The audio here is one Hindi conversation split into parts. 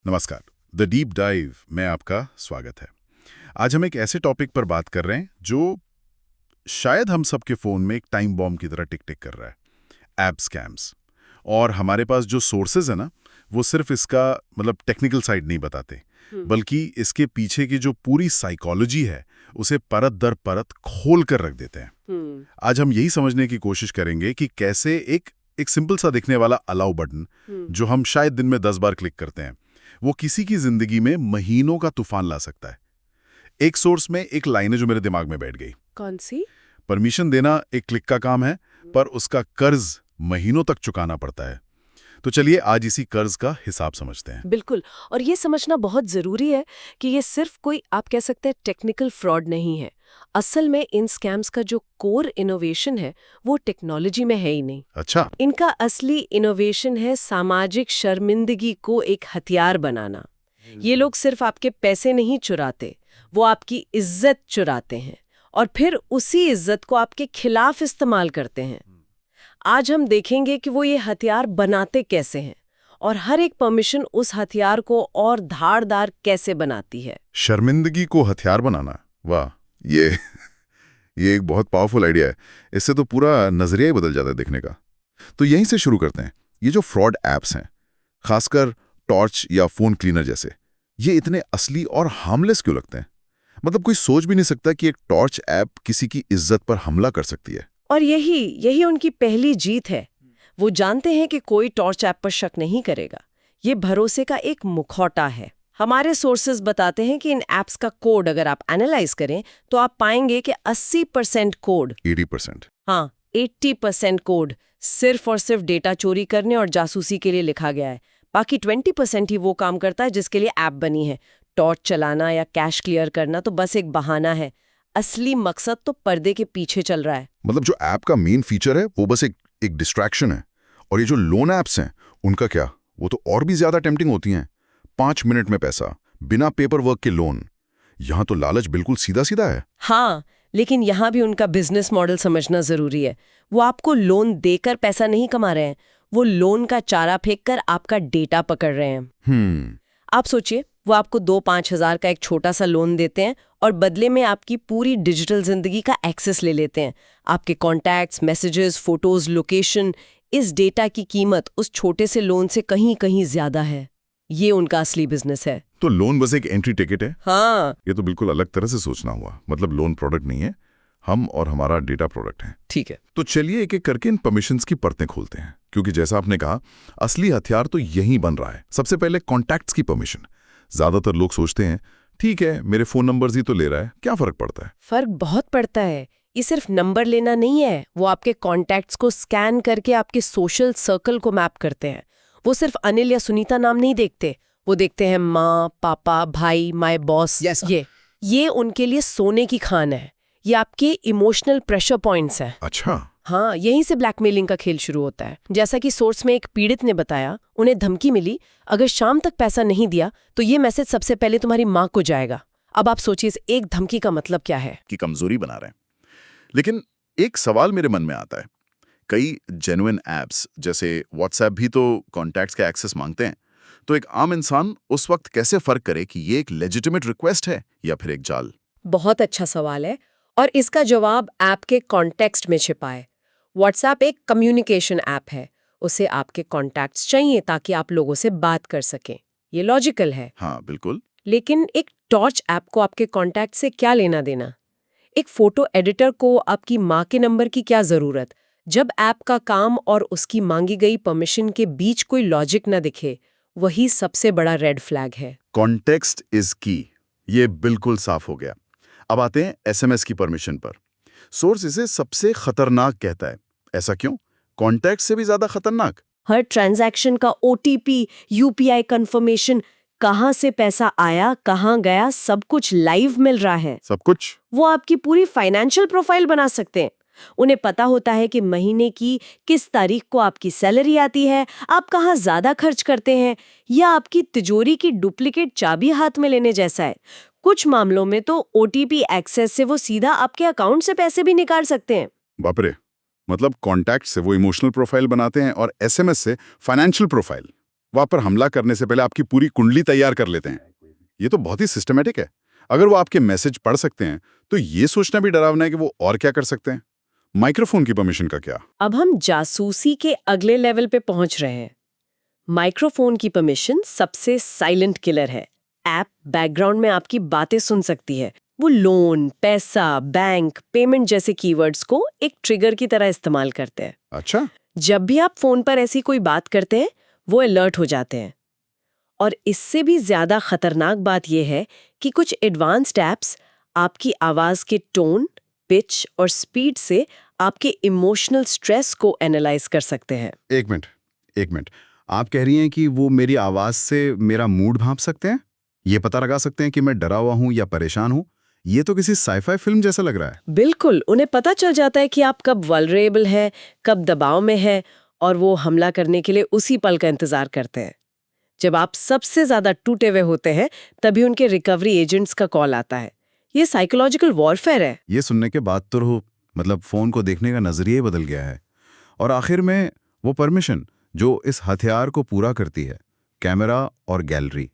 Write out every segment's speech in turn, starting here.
नमस्कार। द डीप डाइव में आपका स्वागत है। आज हम एक ऐसे टॉपिक पर बात कर रहे हैं जो शायद हम सबके फ़ोन में एक टाइम बॉम्ब की तरह टिक टिक कर रहा है, ऐप स्कैम्स। और हमारे पास जो सोर्सेज है ना, वो सिर्फ इसका मतलब टेक्निकल साइड नहीं बताते, बल्कि इसके पीछे की जो पूरी साइकोलॉजी है उसे परत दर परत खोल कर रख देते हैं। आज हम यही समझने की कोशिश करेंगे कि कैसे एक सिंपल सा दिखने वाला अलाउ बटन, जो हम शायद दिन में 10 बार क्लिक करते हैं, वो किसी की जिंदगी में महीनों का तूफान ला सकता है। एक सोर्स में एक लाइन है जो मेरे दिमाग में बैठ गई। कौन सी? परमिशन देना एक क्लिक का काम है, पर उसका कर्ज महीनों तक चुकाना पड़ता है। तो चलिए आज इसी कर्ज का हिसाब समझते हैं। बिल्कुल। और ये समझना बहुत जरूरी है कि ये सिर्फ कोई आप कह सकते हैं टेक्निकल फ्रॉड नहीं है। असल में इन स्कैम्स का जो कोर इनोवेशन है वो टेक्नोलॉजी में है ही नहीं। अच्छा। इनका असली इनोवेशन है सामाजिक शर्मिंदगी को एक हथियार बनाना। ये लोग सिर्फ आपके पैसे नहीं चुराते, वो आपकी इज्जत चुराते हैं और फिर उसी इज्जत को आपके खिलाफ इस्तेमाल करते हैं। आज हम देखेंगे कि वो ये हथियार बनाते कैसे हैं और हर एक परमिशन उस हथियार को और धारदार कैसे बनाती है। शर्मिंदगी को हथियार बनाना, वाह, ये एक बहुत पावरफुल आइडिया है। इससे तो पूरा नजरिया ही बदल जाता है देखने का। तो यहीं से शुरू करते हैं। ये जो फ्रॉड एप्स हैं, खासकर टॉर्च या फोन क्लीनर जैसे, ये इतने असली और हार्मलेस क्यों लगते हैं? मतलब कोई सोच भी नहीं सकता कि एक टॉर्च ऐप किसी की इज्जत पर हमला कर सकती है। और यही उनकी पहली जीत है। वो जानते हैं कि कोई टॉर्च ऐप पर शक नहीं करेगा। ये भरोसे का एक मुखौटा है। हमारे सोर्सेज बताते हैं कि इन ऐप्स का कोड अगर आप एनालाइज करें तो आप पाएंगे कि 80% कोड, 80%? हाँ, 80% कोड सिर्फ और सिर्फ डेटा चोरी करने और जासूसी के लिए लिखा गया है। बाकी 20% ही वो काम करता है जिसके लिए ऐप बनी है। टॉर्च चलाना या कैश क्लियर करना तो बस एक बहाना है। असली मकसद तो पर्दे के पीछे चल रहा है। मतलब जो ऐप का मेन फीचर है वो बस एक डिस्ट्रैक्शन है। और ये जो लोन ऐप्स हैं उनका क्या? वो तो और भी ज्यादा टेम्पटिंग होती हैं। 5 मिनट में पैसा, बिना पेपर वर्क के लोन। यहाँ तो लालच बिल्कुल सीधा सीधा है। हाँ, लेकिन यहाँ भी उनका बिजनेस मॉडल समझना जरूरी है। वो आपको लोन देकर पैसा नहीं कमा रहे हैं, वो लोन का चारा फेंक कर आपका डेटा पकड़ रहे हैं। आप सोचिए, वो आपको 2-5 हजार का एक छोटा सा लोन देते हैं और बदले में आपकी पूरी डिजिटल जिंदगी का एक्सेस ले लेते हैं। आपके कॉन्टैक्ट्स, मैसेजेस, फोटोज, लोकेशन। इस डेटा की कीमत उस छोटे से लोन से कहीं कहीं ज्यादा है। ये उनका असली बिजनेस है। तो लोन बस एक एंट्री टिकट है? हाँ, ये तो बिल्कुल अलग तरह से सोचना हुआ। मतलब लोन प्रोडक्ट नहीं है, हम और हमारा डेटा प्रोडक्ट है। ठीक है। तो चलिए एक एक करके इन परमिशंस की परतें खोलते हैं, क्योंकि जैसा आपने कहा, असली हथियार तो यहीं बन रहा है। सबसे पहले कॉन्टैक्ट्स की परमिशन। ज्यादातर लोग सोचते हैं ठीक है, मेरे फोन नंबर्स ही तो ले रहा है, क्या फर्क पड़ता है? फर्क बहुत पड़ता है। ये सिर्फ नंबर लेना नहीं है, वो आपके कॉन्टैक्ट्स को स्कैन करके आपके सोशल सर्कल को मैप करते हैं। वो सिर्फ अनिल या सुनीता नाम नहीं देखते, वो देखते हैं माँ, पापा, भाई, माय बॉस। ये उनके लिए सोने की खान है। ये आपके इमोशनल प्रेशर पॉइंट्स हैं। अच्छा। हाँ, यहीं से ब्लैकमेलिंग का खेल शुरू होता है। जैसा कि सोर्स में एक पीड़ित ने बताया, उन्हें धमकी मिली, अगर शाम तक पैसा नहीं दिया तो ये मैसेज सबसे पहले तुम्हारी माँ को जाएगा। अब आप सोचिए इस एक धमकी का मतलब क्या है। कि कमजोरी बना रहे हैं। लेकिन एक सवाल मेरे मन में आता है, कई जेन्युइन ऐप्स जैसे व्हाट्सएप भी तो कॉन्टैक्ट्स का एक्सेस मांगते हैं। तो एक आम इंसान उस वक्त कैसे फर्क करे कि ये एक लेजिटिमेट रिक्वेस्ट है या फिर एक जाल? बहुत अच्छा सवाल है और इसका जवाब ऐप के कॉन्टेक्स्ट में छिपा है। व्हाट्सएप एक कम्युनिकेशन ऐप है, उसे आपके कॉन्टैक्ट्स चाहिए ताकि आप लोगों से बात कर सकें। ये लॉजिकल है। हाँ बिल्कुल। लेकिन एक टॉर्च ऐप को आपके कॉन्टैक्ट से क्या लेना देना? एक फोटो एडिटर को आपकी माँ के नंबर की क्या जरूरत? जब ऐप का काम और उसकी मांगी गई परमिशन के बीच कोई लॉजिक न दिखे, वही सबसे बड़ा रेड फ्लैग है। कॉन्टेक्स्ट इज की, ये बिल्कुल साफ हो गया। अब आते हैं एसएमएस की परमिशन पर। सोर्स इसे सबसे खतरनाक कहता है। ऐसा क्यों? कॉन्टैक्ट से भी ज्यादा खतरनाक? हर ट्रांजैक्शन का ओटीपी, यूपीआई कंफर्मेशन, कहाँ से पैसा आया, कहाँ गया, सब कुछ लाइव मिल रहा है। सब कुछ? वो आपकी पूरी फाइनेंशियल प्रोफाइल बना सकते हैं। उन्हें पता होता है कि महीने की किस तारीख को आपकी सैलरी आती है, आप कहाँ ज्यादा खर्च करते हैं, या आपकी तिजोरी की डुप्लीकेट चाबी हाथ में लेने जैसा है। कुछ मामलों में तो ओटीपी एक्सेस से वो सीधा आपके अकाउंट से पैसे भी निकाल सकते हैं। बाप रे! मतलब कॉन्टैक्ट से वो इमोशनल प्रोफाइल बनाते हैं और एसएमएस से फाइनेंशियल प्रोफाइल। वो आप पर हमला करने से पहले आपकी पूरी कुंडली तैयार कर लेते हैं। ये तो बहुत ही सिस्टमेटिक है। अगर वो आपके मैसेज पढ़ सकते हैं तो ये सोचना भी डरावना है कि वो और क्या कर सकते हैं। माइक्रोफोन की परमिशन का क्या? अब हम जासूसी के अगले लेवल पे पहुंच रहे हैं। माइक्रोफोन की परमिशन सबसे साइलेंट किलर है। ऐप बैकग्राउंड में आपकी बातें सुन सकती है। वो लोन, पैसा, बैंक, पेमेंट जैसे कीवर्ड्स को एक ट्रिगर की तरह इस्तेमाल करते हैं। अच्छा, जब भी आप फोन पर ऐसी कोई बात करते हैं, वो अलर्ट हो जाते हैं। और इससे भी ज्यादा खतरनाक बात यह है कि कुछ एडवांस्ड ऐप्स आपकी आवाज के टोन, पिच और स्पीड से आपके इमोशनल स्ट्रेस को एनालाइज कर सकते हैं। एक मिनट। आप कह रही हैं कि वो मेरी आवाज से मेरा मूड भांप सकते हैं? ये पता लगा सकते हैं कि मैं डरा हुआ हूं या परेशान हूं? ये तो किसी साइफाई फिल्म जैसा लग रहा है। बिल्कुल, उन्हें पता चल जाता है कि आप कब वल्नरेबल हैं, कब दबाव में हैं, और वो हमला करने के लिए उसी पल का इंतजार करते हैं। जब आप सबसे ज्यादा टूटे हुए होते हैं, तभी उनके रिकवरी एजेंट्स का कॉल आता है। ये साइकोलॉजिकल वॉरफेयर है। ये सुनने के बाद तो मतलब फोन को देखने का नजरिया ही बदल गया है। और आखिर में वो परमिशन जो इस हथियार को पूरा करती है, कैमरा और गैलरी।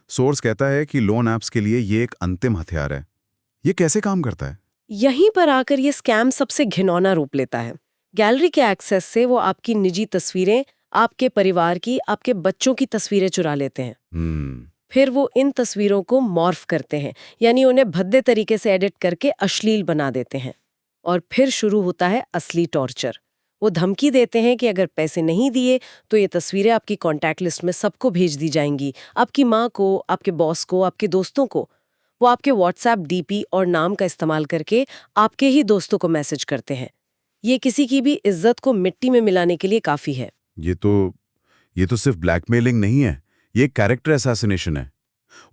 सोर्स कहता है कि लोन ऐप्स के लिए ये एक अंतिम हथियार है। ये कैसे काम करता है? यहीं पर आकर ये स्कैम सबसे घिनौना रूप लेता है। गैलरी के एक्सेस से वो आपकी निजी तस्वीरें, आपके परिवार की, आपके बच्चों की तस्वीरें चुरा लेते हैं। फिर वो इन तस्वीरों को मॉर्फ करते हैं, यानी उन्हें भद्दे तरीके से एडिट करके अश्लील बना देते हैं। और फिर शुरू होता है असली टॉर्चर। वो धमकी देते हैं कि अगर पैसे नहीं दिए तो ये तस्वीरें आपकी कॉन्टैक्ट लिस्ट में सबको भेज दी जाएंगी, आपकी माँ को, आपके बॉस को, आपके दोस्तों को। वो आपके व्हाट्सएप डीपी और नाम का इस्तेमाल करके आपके ही दोस्तों को मैसेज करते हैं। ये किसी की भी इज्जत को मिट्टी में मिलाने के लिए काफी है। ये तो सिर्फ ब्लैकमेलिंग नहीं है, ये एक कैरेक्टर असैसिनेशन है।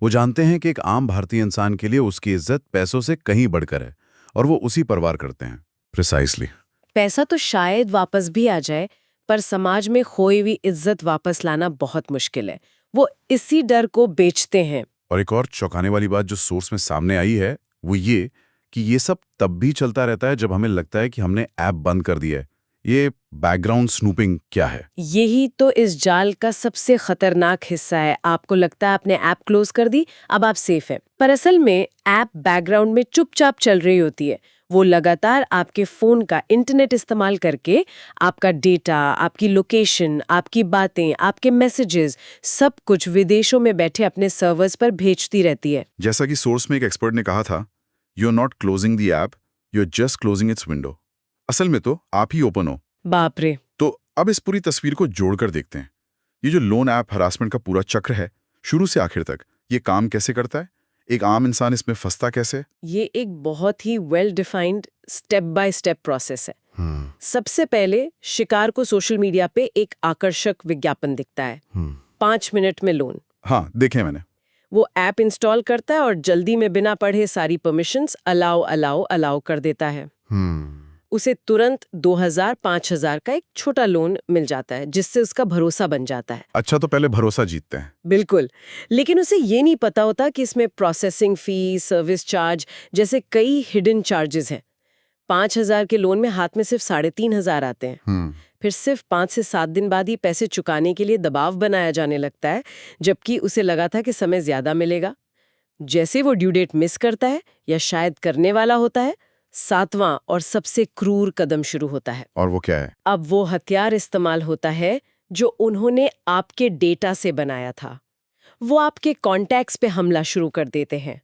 वो जानते हैं कि एक आम भारतीय इंसान के लिए उसकी इज्जत पैसों से कहीं बढ़कर है और वो उसी पर वार करते हैं। प्रिसाइसली। पैसा तो शायद वापस भी आ जाए, पर समाज में खोई हुई इज्जत वापस लाना बहुत मुश्किल है। वो इसी डर को बेचते हैं। और एक और चौंकाने वाली बात जो सोर्स में सामने आई है वो ये कि ये सब तब भी चलता रहता है जब हमें लगता है कि हमने ऐप बंद कर दिया है। ये बैकग्राउंड स्नूपिंग क्या है? यही तो इस जाल का सबसे खतरनाक हिस्सा है। आपको लगता है आपने ऐप क्लोज कर दी, अब आप सेफ हैं, पर असल में ऐप बैकग्राउंड में चुपचाप चल रही होती है। वो लगातार आपके फोन का इंटरनेट इस्तेमाल करके आपका डेटा, आपकी लोकेशन, आपकी बातें, आपके मैसेजेस, सब कुछ विदेशों में बैठे अपने सर्वर्स पर भेजती रहती है। जैसा कि सोर्स में एक एक्सपर्ट ने कहा था, you are not closing the app, you are just closing its window. असल में तो आप ही ओपन हो। बाप रे। तो अब इस पूरी तस्वीर को जोड़कर देखते हैं। ये जो लोन ऐप हरासमेंट का पूरा चक्र है, शुरू से आखिर तक, ये काम कैसे करता है? एक आम इंसान इसमें फंसता कैसे? ये एक बहुत ही well defined step by step process है। सबसे पहले शिकार को सोशल मीडिया पे एक आकर्षक विज्ञापन दिखता है, 5 मिनट में लोन। हाँ, देखे मैंने। वो ऐप इंस्टॉल करता है और जल्दी में बिना पढ़े सारी परमिशंस अलाउ अलाउ अलाउ कर देता है। उसे तुरंत 2000-5000 का एक छोटा लोन मिल जाता है, जिससे उसका भरोसा बन जाता है। अच्छा, तो पहले भरोसा जीतते हैं। बिल्कुल, लेकिन उसे ये नहीं पता होता कि इसमें प्रोसेसिंग फी, सर्विस चार्ज जैसे कई हिडन चार्जेस हैं। 5000 के लोन में हाथ में सिर्फ 3500 आते हैं। फिर सिर्फ 5 से 7 दिन बाद ही पैसे चुकाने के लिए दबाव बनाया जाने लगता है, जबकि उसे लगा था कि समय ज्यादा मिलेगा। जैसे वो ड्यू डेट मिस करता है या शायद करने वाला होता है, 7वां और सबसे क्रूर कदम शुरू होता है। और वो क्या है? अब वो हथियार इस्तेमाल होता है जो उन्होंने आपके डेटा से बनाया था। वो आपके कॉन्टैक्ट्स पे हमला शुरू कर देते हैं।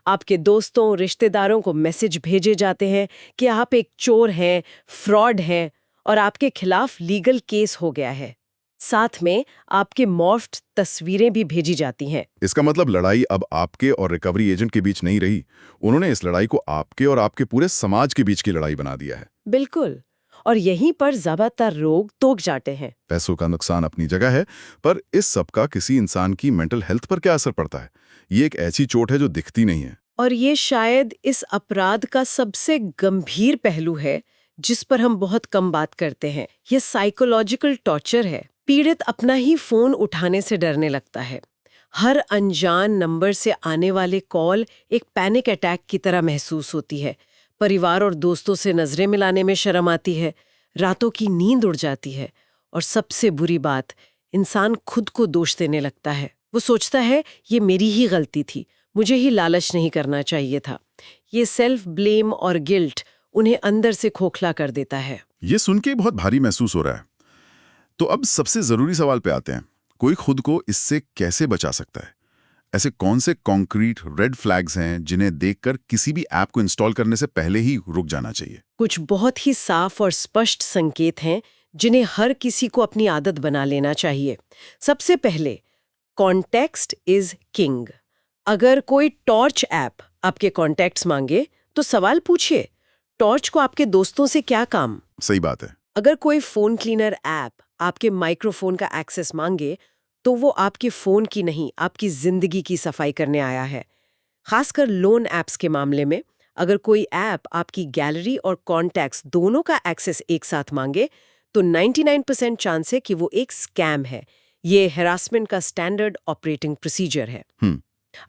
आपके दोस्तों, रिश्तेदारों को मैसेज भेजे जाते हैं कि आप एक चोर हैं, फ्रॉड हैं और आपके खिलाफ लीगल केस हो गया है। साथ में आपके मॉर्फ्ड तस्वीरें भी भेजी जाती हैं। इसका मतलब लड़ाई अब आपके और रिकवरी एजेंट के बीच नहीं रही। उन्होंने इस लड़ाई को आपके और आपके पूरे समाज के बीच की लड़ाई बना दिया है। बिल्कुल, और यहीं पर ज्यादातर लोग टोक जाते हैं। पैसों का नुकसान अपनी जगह है, पर इस सब का किसी इंसान की मेंटल हेल्थ पर क्या असर पड़ता है? ये एक ऐसी चोट है जो दिखती नहीं है। और ये शायद इस अपराध का सबसे गंभीर पहलू है जिस पर हम बहुत कम बात करते हैं। ये साइकोलॉजिकल टॉर्चर है। पीड़ित अपना ही फोन उठाने से डरने लगता है। हर अनजान नंबर से आने वाले कॉल एक पैनिक अटैक की तरह महसूस होती है। परिवार और दोस्तों से नजरें मिलाने में शर्म आती है। रातों की नींद उड़ जाती है। और सबसे बुरी बात, इंसान खुद को दोष देने लगता है। वो सोचता है ये मेरी ही गलती थी, मुझे ही लालच नहीं करना चाहिए था। ये सेल्फ ब्लेम और गिल्ट उन्हें अंदर से खोखला कर देता है। ये सुन के बहुत भारी महसूस हो रहा है। तो अब सबसे जरूरी सवाल पे आते हैं, कोई खुद को इससे कैसे बचा सकता है? ऐसे कौन से कॉन्क्रीट रेड फ्लैग्स हैं जिन्हें देखकर किसी भी ऐप को इंस्टॉल करने से पहले ही रुक जाना चाहिए? कुछ बहुत ही साफ और स्पष्ट संकेत हैं जिन्हें हर किसी को अपनी आदत बना लेना चाहिए। सबसे पहले, कॉन्टेक्स्ट इज किंग। अगर कोई टॉर्च ऐप आपके कॉन्टेक्ट्स मांगे तो सवाल पूछिए, टॉर्च को आपके दोस्तों से क्या काम? सही बात है। अगर कोई फोन क्लीनर ऐप आपके माइक्रोफोन का एक्सेस मांगे तो वो आपके फोन की नहीं, आपकी जिंदगी की सफाई करने आया है। खासकर लोन ऐप्स के मामले में, अगर कोई ऐप आपकी गैलरी और कॉन्टैक्ट्स दोनों का एक्सेस एक साथ मांगे तो 99% चांस है कि वो एक स्कैम है। ये हैरासमेंट का स्टैंडर्ड ऑपरेटिंग प्रोसीजर है।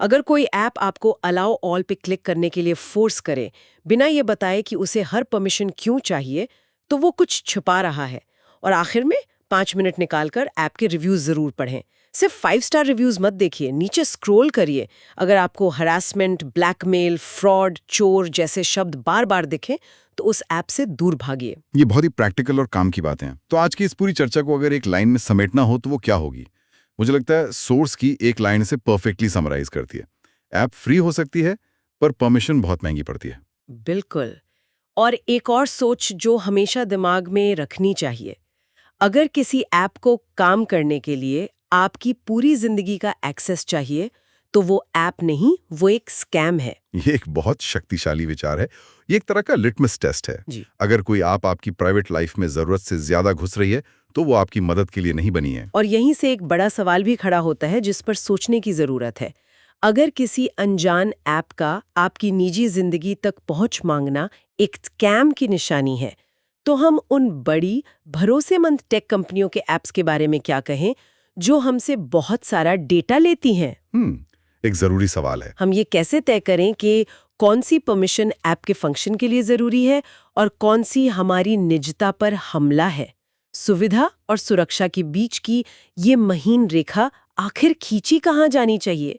अगर कोई ऐप आपको अलाउ ऑल पे क्लिक करने के लिए फोर्स करे, बिना ये बताए कि उसे हर परमिशन क्यों चाहिए, तो वो कुछ छुपा रहा है। और आखिर में 5 मिनट निकालकर ऐप के रिव्यूज जरूर पढ़ें। सिर्फ 5 स्टार रिव्यूज मत देखिए, नीचे स्क्रॉल करिए। अगर आपको हरासमेंट, ब्लैकमेल, फ्रॉड, चोर जैसे शब्द बार बार दिखें तो उस ऐप से दूर भागिए। ये बहुत ही प्रैक्टिकल और काम की बातें हैं। तो आज की इस पूरी चर्चा को अगर एक लाइन में समेटना हो तो वो क्या होगी? मुझे लगता है सोर्स की एक लाइन से परफेक्टली समराइज करती है। ऐप फ्री हो सकती है पर परमिशन बहुत महंगी पड़ती है। बिल्कुल। और एक और सोच जो हमेशा दिमाग में रखनी चाहिए, अगर किसी ऐप को काम करने के लिए आपकी पूरी जिंदगी का एक्सेस चाहिए तो वो ऐप नहीं, वो एक स्कैम है। ये एक बहुत शक्तिशाली विचार है। ये एक तरह का लिटमस टेस्ट है। जी। अगर कोई आप आपकी प्राइवेट लाइफ में जरूरत से ज्यादा घुस रही है तो वो आपकी मदद के लिए नहीं बनी है। और यहीं से एक बड़ा सवाल भी खड़ा होता है जिस पर सोचने की जरूरत है। अगर किसी अनजान ऐप का आपकी निजी जिंदगी तक पहुंच मांगना एक स्कैम की निशानी है, तो हम उन बड़ी भरोसेमंद टेक कंपनियों के ऐप्स के बारे में क्या कहें जो हमसे बहुत सारा डेटा लेती हैं? एक जरूरी सवाल है। हम ये कैसे तय करें कि कौन सी परमिशन ऐप के फंक्शन के लिए जरूरी है और कौन सी हमारी निजता पर हमला है? सुविधा और सुरक्षा के बीच की ये महीन रेखा आखिर खींची कहाँ जानी चाहिए?